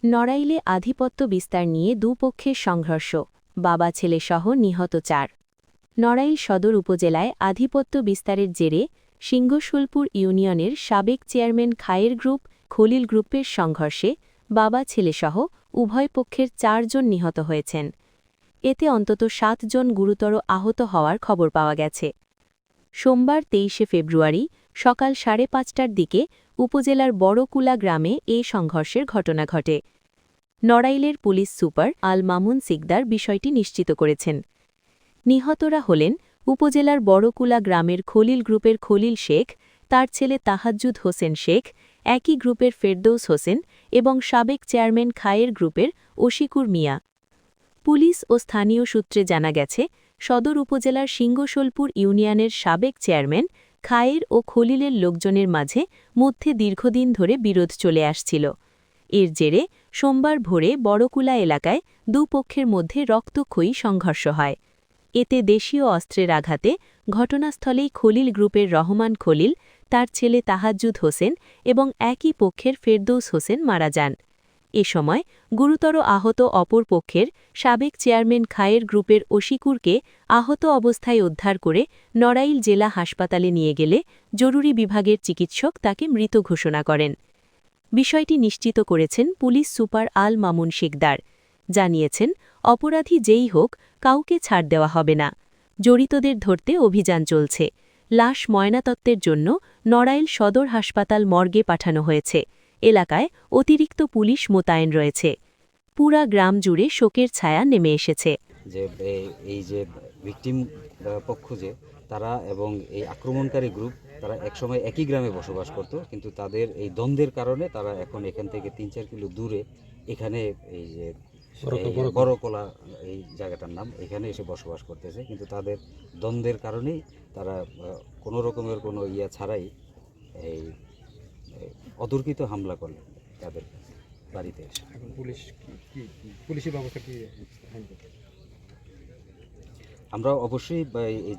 নড়াইলে আধিপত্য বিস্তার নিয়ে দুপক্ষের সংঘর্ষ, বাবা ছেলেসহ নিহত ৪। নড়াইল সদর উপজেলায় আধিপত্য বিস্তারের জেরে সিংহশুলপুর ইউনিয়নের সাবেক চেয়ারম্যান খায়ের গ্রুপ খলিল গ্রুপের সংঘর্ষে বাবা ছেলেসহ উভয় পক্ষের ৪ জন নিহত হয়েছেন। এতে অন্তত ৭ জন গুরুতর আহত হওয়ার খবর পাওয়া গেছে। সোমবার ২৩ ফেব্রুয়ারি সকাল ৫:৩০টার দিকে উপজেলার বড়কুলা গ্রামে এ সংঘর্ষের ঘটনা ঘটে। নড়াইলের পুলিশ সুপার আল মামুন সিকদার বিষয়টি নিশ্চিত করেছেন। নিহতরা হলেন উপজেলার বড়কুলা গ্রামের খলিল গ্রুপের খলিল শেখ, তার ছেলে তাহাজ্জুদ হোসেন শেখ, একই গ্রুপের ফেরদৌস হোসেন এবং সাবেক চেয়ারম্যান খায়ের গ্রুপের ওশিকুর মিয়া। পুলিশ ও স্থানীয় সূত্রে জানা গেছে, সদর উপজেলার সিংহশুলপুর ইউনিয়নের সাবেক চেয়ারম্যান খায়ের ও খলিলের লোকজনের মধ্যে দীর্ঘদিন ধরে বিরোধ চলে আসছিল। এর জেরে সোমবার ভোরে বড়কুলা এলাকায় দুপক্ষের মধ্যে রক্তক্ষয়ী সংঘর্ষ হয়। এতে দেশীয় অস্ত্রের আঘাতে ঘটনাস্থলেই খলিল গ্রুপের রহমান খলিল, তার ছেলে তাহাজ্জুদ হোসেন এবং একই পক্ষের ফেরদৌস হোসেন মারা যান। এ সময় গুরুতর আহত অপর পক্ষের সাবেক চেয়ারম্যান খায়ের গ্রুপের ওশিকুরকে আহত অবস্থায় উদ্ধার করে নড়াইল জেলা হাসপাতালে নিয়ে গেলে জরুরি বিভাগের চিকিৎসক তাকে মৃত ঘোষণা করেন। বিষয়টি নিশ্চিত করেছেন পুলিশ সুপার আল মামুন সিকদার। জানিয়েছেন, অপরাধী যেই হোক, কাউকে ছাড় দেওয়া হবে না। জড়িতদের ধরতে অভিযান চলছে। লাশ ময়নাতত্ত্বের জন্য নড়াইল সদর হাসপাতাল মর্গে পাঠানো হয়েছে। এলাকায় অতিরিক্ত পুলিশ মোতায়েন রয়েছে। পুরা গ্রাম জুড়ে শোকের ছায়া নেমে এসেছে। এই যে ভিকটিম পক্ষ যে তারা এবং এই আক্রমণকারী গ্রুপ তারা একসময় একই গ্রামে বসবাস করত, কিন্তু তাদের এই দ্বন্দ্বের কারণে তারা এখন এখান থেকে ৩-৪ কিলো দূরে এখানে এই যে বড়কলা এই জায়গাটার নাম, এখানে এসে বসবাস করতেছে। কিন্তু তাদের দ্বন্দ্বের কারণেই তারা কোনো রকমের কোনো ছাড়াই এই অতর্কিত হামলা করলেন তাদের বাড়িতে এসে। পুলিশের ব্যবস্থা কি? আমরা অবশ্যই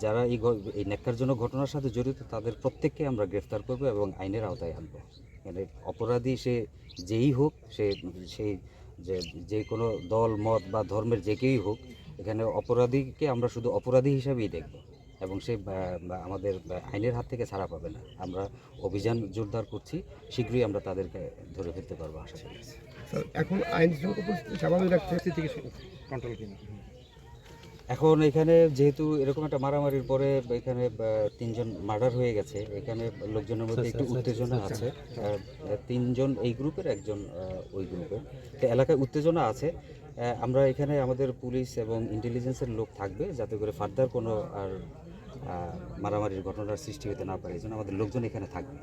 যারা এই ন্যাক্কারজনক ঘটনার সাথে জড়িত তাদের প্রত্যেককে আমরা গ্রেফতার করব এবং আইনের আওতায় আনব। মানে অপরাধী সে যেই হোক, সেই যে কোনো দল মত বা ধর্মের যে কেউই হোক, এখানে অপরাধীকে আমরা শুধু অপরাধী হিসাবেই দেখব এবং সে আমাদের আইনের হাত থেকে ছাড়া পাবে না। আমরা অভিযান জোরদার করছি, শীঘ্রই আমরা তাদেরকে ধরে ফেলতে পারবো আশা করি। এখন আইন পরিস্থিতি স্বাভাবিক রাখতে কন্ট্রোল কিনা? এখন এখানে যেহেতু এরকম একটা মারামারির পরে এখানে ৩ জন মার্ডার হয়ে গেছে, এখানে লোকজনের মধ্যে একটু উত্তেজনা আছে। ৩ জন এই গ্রুপের, একজন ওই গ্রুপের, তো এলাকায় উত্তেজনা আছে। আমরা এখানে আমাদের পুলিশ এবং ইন্টেলিজেন্সের লোক থাকবে যাতে করে ফার্দার কোনো আর মারামারির ঘটনার সৃষ্টি হতে না পারে, এই জন্য আমাদের লোকজন এখানে থাকবে।